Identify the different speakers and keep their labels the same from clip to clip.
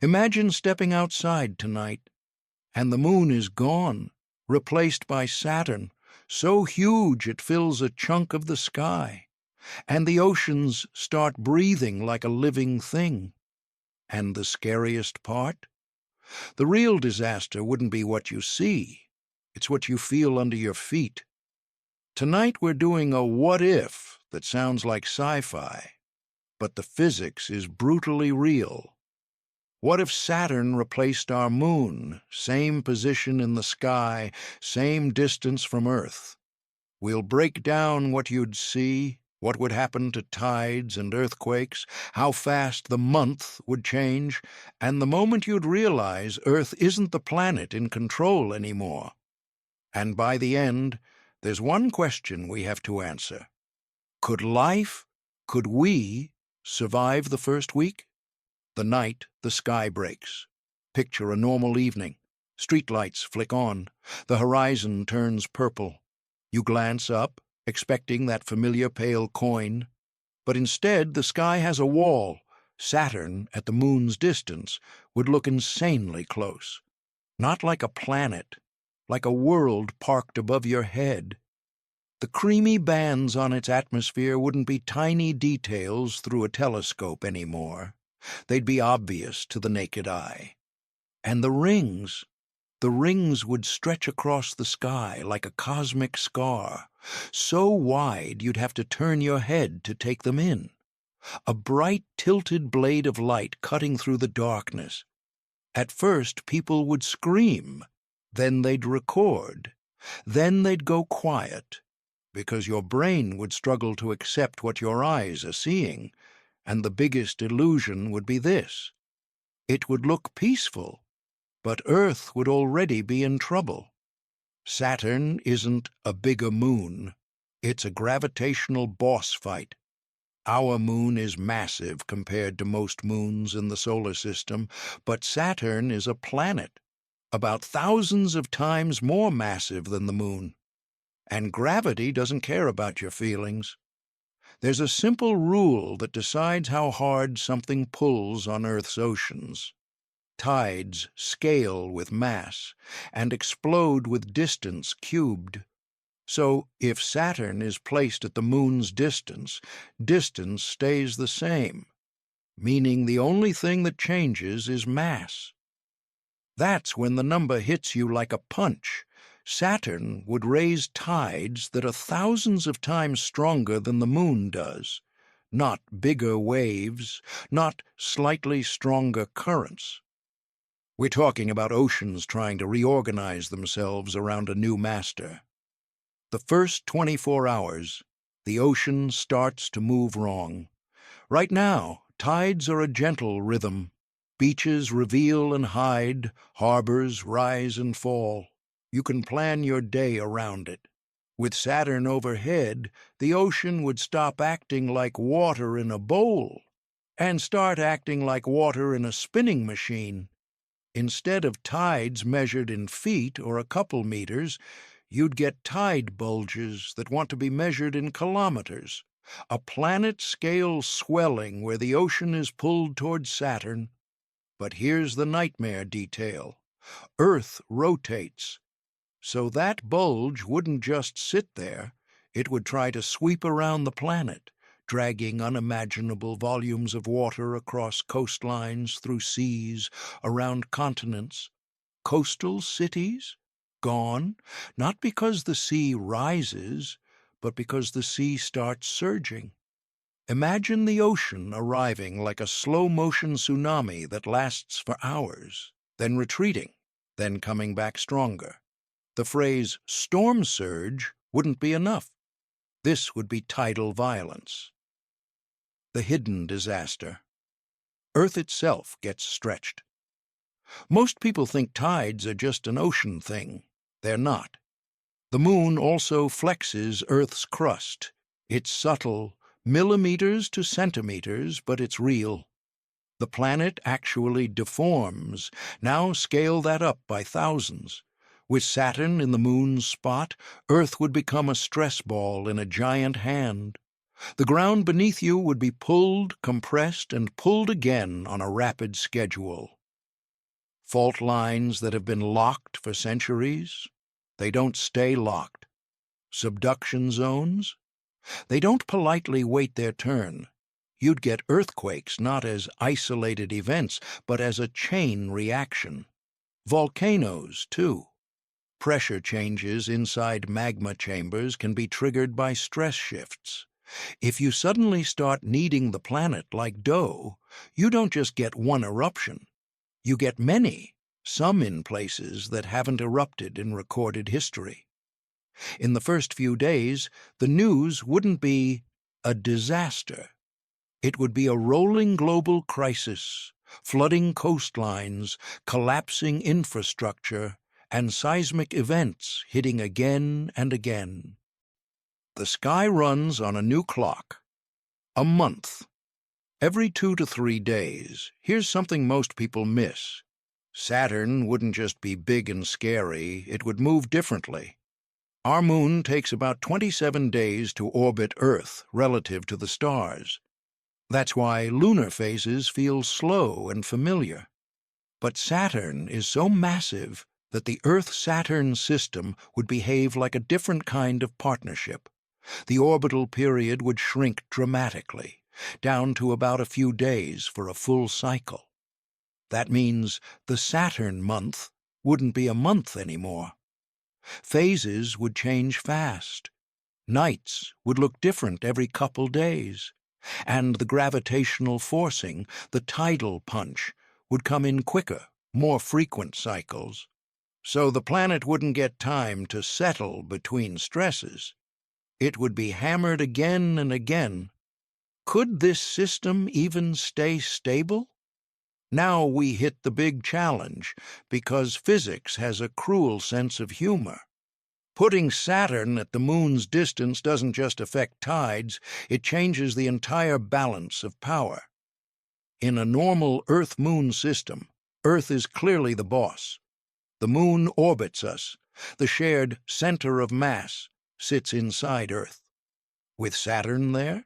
Speaker 1: Imagine stepping outside tonight, and the moon is gone, replaced by Saturn, so huge it fills a chunk of the sky, and the oceans start breathing like a living thing. And the scariest part? The real disaster wouldn't be what you see. It's what you feel under your feet. Tonight we're doing a what-if that sounds like sci-fi, but the physics is brutally real. What if Saturn replaced our moon, same position in the sky, same distance from Earth? We'll break down what you'd see, what would happen to tides and earthquakes, how fast the month would change, and the moment you'd realize Earth isn't the planet in control anymore. And by the end, there's one question we have to answer. Could we survive the first week? The night, the sky breaks. Picture a normal evening. Streetlights flick on. The horizon turns purple. You glance up, expecting that familiar pale coin. But instead, the sky has a wall. Saturn, at the moon's distance, would look insanely close. Not like a planet, like a world parked above your head. The creamy bands on its atmosphere wouldn't be tiny details through a telescope anymore. They'd be obvious to the naked eye. And the rings would stretch across the sky like a cosmic scar, so wide you'd have to turn your head to take them in. A bright, tilted blade of light cutting through the darkness. At first, people would scream. Then they'd record. Then they'd go quiet, because your brain would struggle to accept what your eyes are seeing. And the biggest illusion would be this. It would look peaceful, but Earth would already be in trouble. Saturn isn't a bigger moon. It's a gravitational boss fight. Our moon is massive compared to most moons in the solar system, but Saturn is a planet, about thousands of times more massive than the moon. And gravity doesn't care about your feelings. There's a simple rule that decides how hard something pulls on Earth's oceans. Tides scale with mass and explode with distance cubed. So if Saturn is placed at the moon's distance, distance stays the same, meaning the only thing that changes is mass. That's when the number hits you like a punch. Saturn would raise tides that are thousands of times stronger than the moon does. Not bigger waves, not slightly stronger currents. We're talking about oceans trying to reorganize themselves around a new master. The first 24 hours, the ocean starts to move wrong. Right now, tides are a gentle rhythm. Beaches reveal and hide, harbors rise and fall. You can plan your day around it. With Saturn overhead, the ocean would stop acting like water in a bowl and start acting like water in a spinning machine. Instead of tides measured in feet or a couple meters, you'd get tide bulges that want to be measured in kilometers. A planet-scale swelling where the ocean is pulled toward Saturn. But here's the nightmare detail. Earth rotates. So that bulge wouldn't just sit there. It would try to sweep around the planet, dragging unimaginable volumes of water across coastlines, through seas, around continents. Coastal cities? Gone, not because the sea rises, but because the sea starts surging. Imagine the ocean arriving like a slow-motion tsunami that lasts for hours, then retreating, then coming back stronger. The phrase storm surge wouldn't be enough. This would be tidal violence. The hidden disaster. Earth itself gets stretched. Most people think tides are just an ocean thing. They're not. The moon also flexes Earth's crust. It's subtle, millimeters to centimeters, but it's real. The planet actually deforms. Now scale that up by thousands. With Saturn in the moon's spot, Earth would become a stress ball in a giant hand. The ground beneath you would be pulled, compressed, and pulled again on a rapid schedule. Fault lines that have been locked for centuries, they don't stay locked. Subduction zones, they don't politely wait their turn. You'd get earthquakes not as isolated events, but as a chain reaction. Volcanoes, too. Pressure changes inside magma chambers can be triggered by stress shifts. If you suddenly start kneading the planet like dough, you don't just get one eruption. You get many, some in places that haven't erupted in recorded history. In the first few days, the news wouldn't be a disaster. It would be a rolling global crisis, flooding coastlines, collapsing infrastructure, and seismic events hitting again and again. The sky runs on a new clock. A month. Every 2 to 3 days. Here's something most people miss. Saturn wouldn't just be big and scary, it would move differently. Our moon takes about 27 days to orbit Earth relative to the stars. That's why lunar phases feel slow and familiar. But Saturn is so massive that the Earth-Saturn system would behave like a different kind of partnership. The orbital period would shrink dramatically, down to about a few days for a full cycle. That means the Saturn month wouldn't be a month anymore. Phases would change fast. Nights would look different every couple days. And the gravitational forcing, the tidal punch, would come in quicker, more frequent cycles. So the planet wouldn't get time to settle between stresses. It would be hammered again and again. Could this system even stay stable? Now we hit the big challenge, because physics has a cruel sense of humor. Putting Saturn at the moon's distance doesn't just affect tides, it changes the entire balance of power. In a normal Earth-Moon system, Earth is clearly the boss. The moon orbits us. The shared center of mass sits inside Earth. With Saturn there,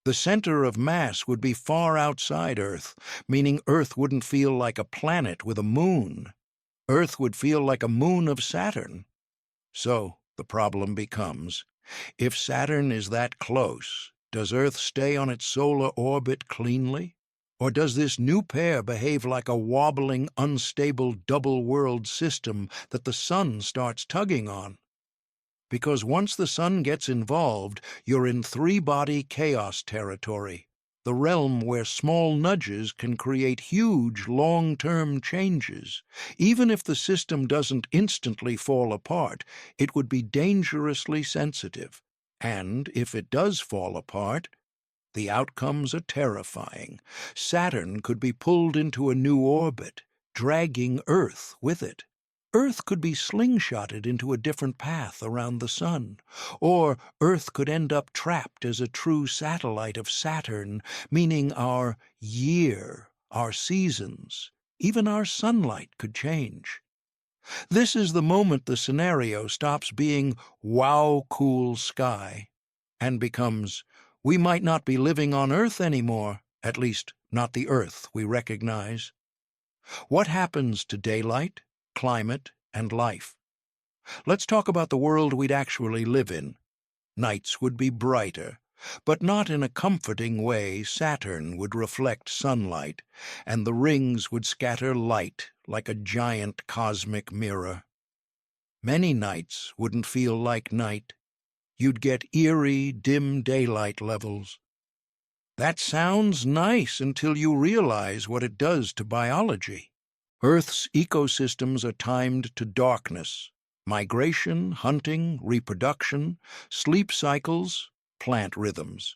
Speaker 1: the center of mass would be far outside Earth, meaning Earth wouldn't feel like a planet with a moon. Earth would feel like a moon of Saturn. So the problem becomes, if Saturn is that close, does Earth stay on its solar orbit cleanly? Or does this new pair behave like a wobbling, unstable double-world system that the Sun starts tugging on? Because once the Sun gets involved, you're in three-body chaos territory, the realm where small nudges can create huge, long-term changes. Even if the system doesn't instantly fall apart, it would be dangerously sensitive. And if it does fall apart, the outcomes are terrifying. Saturn could be pulled into a new orbit, dragging Earth with it. Earth could be slingshotted into a different path around the Sun, or Earth could end up trapped as a true satellite of Saturn, meaning our year, our seasons, even our sunlight could change. This is the moment the scenario stops being wow, cool sky and becomes, we might not be living on Earth anymore, at least not the Earth we recognize. What happens to daylight, climate, and life? Let's talk about the world we'd actually live in. Nights would be brighter, but not in a comforting way. Saturn would reflect sunlight, and the rings would scatter light like a giant cosmic mirror. Many nights wouldn't feel like night. You'd get eerie, dim daylight levels. That sounds nice until you realize what it does to biology. Earth's ecosystems are timed to darkness: migration, hunting, reproduction, sleep cycles, plant rhythms.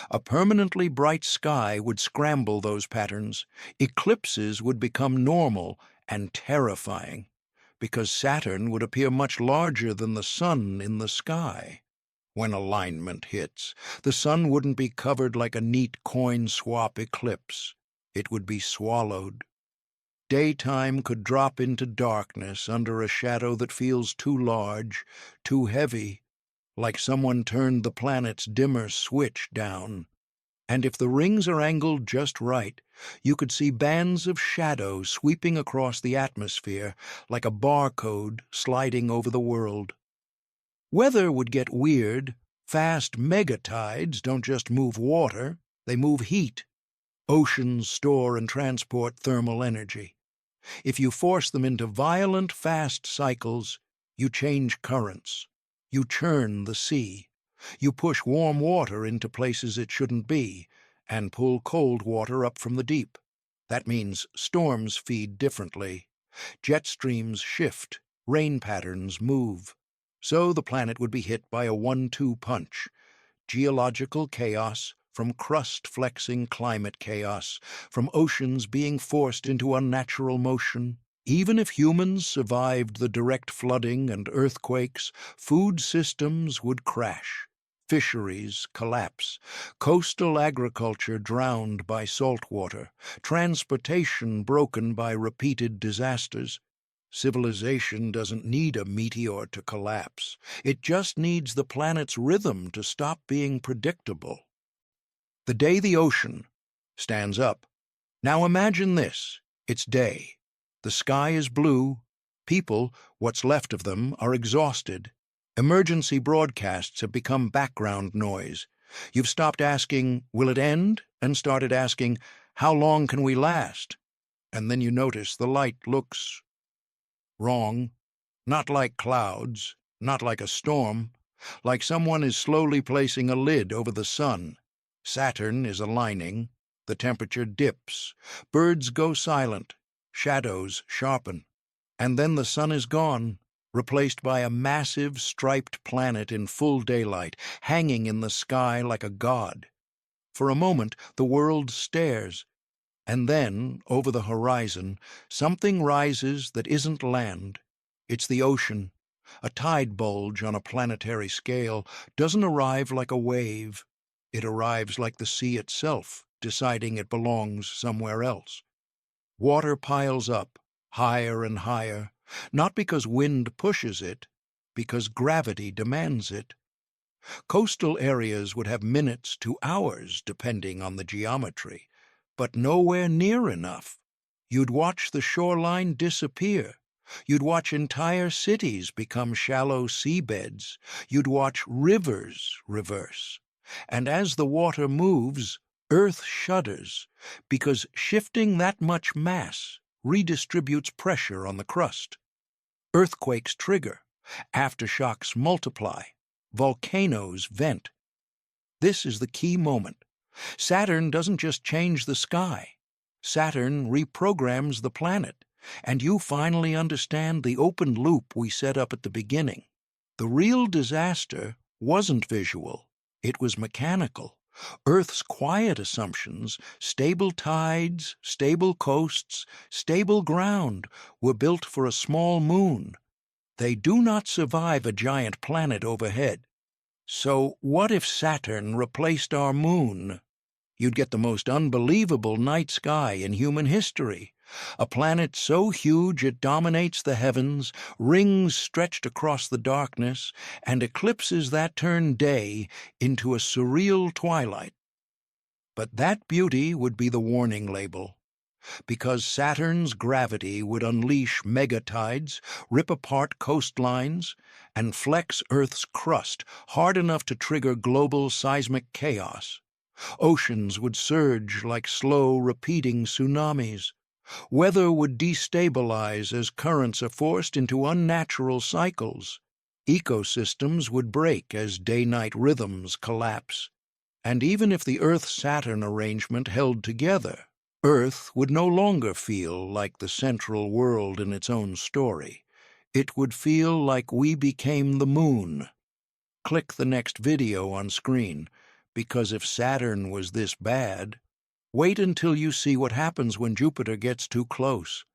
Speaker 1: A permanently bright sky would scramble those patterns. Eclipses would become normal and terrifying, because Saturn would appear much larger than the Sun in the sky. When alignment hits, the Sun wouldn't be covered like a neat coin swap eclipse. It would be swallowed. Daytime could drop into darkness under a shadow that feels too large, too heavy, like someone turned the planet's dimmer switch down. And if the rings are angled just right, you could see bands of shadow sweeping across the atmosphere like a barcode sliding over the world. Weather would get weird. Fast megatides don't just move water, they move heat. Oceans store and transport thermal energy. If you force them into violent, fast cycles, you change currents. You churn the sea. You push warm water into places it shouldn't be, and pull cold water up from the deep. That means storms feed differently. Jet streams shift, rain patterns move. So the planet would be hit by a 1-2 punch. Geological chaos, from crust flexing climate chaos, from oceans being forced into unnatural motion. Even if humans survived the direct flooding and earthquakes, food systems would crash. Fisheries collapse, coastal agriculture drowned by salt water, transportation broken by repeated disasters. Civilization doesn't need a meteor to collapse. It just needs the planet's rhythm to stop being predictable. The day the ocean stands up. Now imagine this. It's day. The sky is blue. People, what's left of them, are exhausted. Emergency broadcasts have become background noise. You've stopped asking, will it end? And started asking, how long can we last? And then you notice the light looks wrong. Not like clouds, not like a storm, like someone is slowly placing a lid over the sun. Saturn is aligning. The temperature dips. Birds go silent. Shadows sharpen. And then the sun is gone, replaced by a massive striped planet in full daylight, hanging in the sky like a god. For a moment, the world stares. And then, over the horizon, something rises that isn't land. It's the ocean. A tide bulge on a planetary scale doesn't arrive like a wave. It arrives like the sea itself, deciding it belongs somewhere else. Water piles up, higher and higher, not because wind pushes it, because gravity demands it. Coastal areas would have minutes to hours, depending on the geometry, but nowhere near enough. You'd watch the shoreline disappear. You'd watch entire cities become shallow seabeds. You'd watch rivers reverse. And as the water moves, Earth shudders, because shifting that much mass redistributes pressure on the crust. Earthquakes trigger, aftershocks multiply, volcanoes vent. This is the key moment. Saturn doesn't just change the sky. Saturn reprograms the planet, and you finally understand the open loop we set up at the beginning. The real disaster wasn't visual, it was mechanical. Earth's quiet assumptions, stable tides, stable coasts, stable ground, were built for a small moon. They do not survive a giant planet overhead. So what if Saturn replaced our moon? You'd get the most unbelievable night sky in human history. A planet so huge it dominates the heavens, rings stretched across the darkness, and eclipses that turn day into a surreal twilight. But that beauty would be the warning label, because Saturn's gravity would unleash megatides, rip apart coastlines, and flex Earth's crust hard enough to trigger global seismic chaos. Oceans would surge like slow, repeating tsunamis. Weather would destabilize as currents are forced into unnatural cycles. Ecosystems would break as day-night rhythms collapse. And even if the Earth-Saturn arrangement held together, Earth would no longer feel like the central world in its own story. It would feel like we became the moon. Click the next video on screen, because if Saturn was this bad, wait until you see what happens when Jupiter gets too close.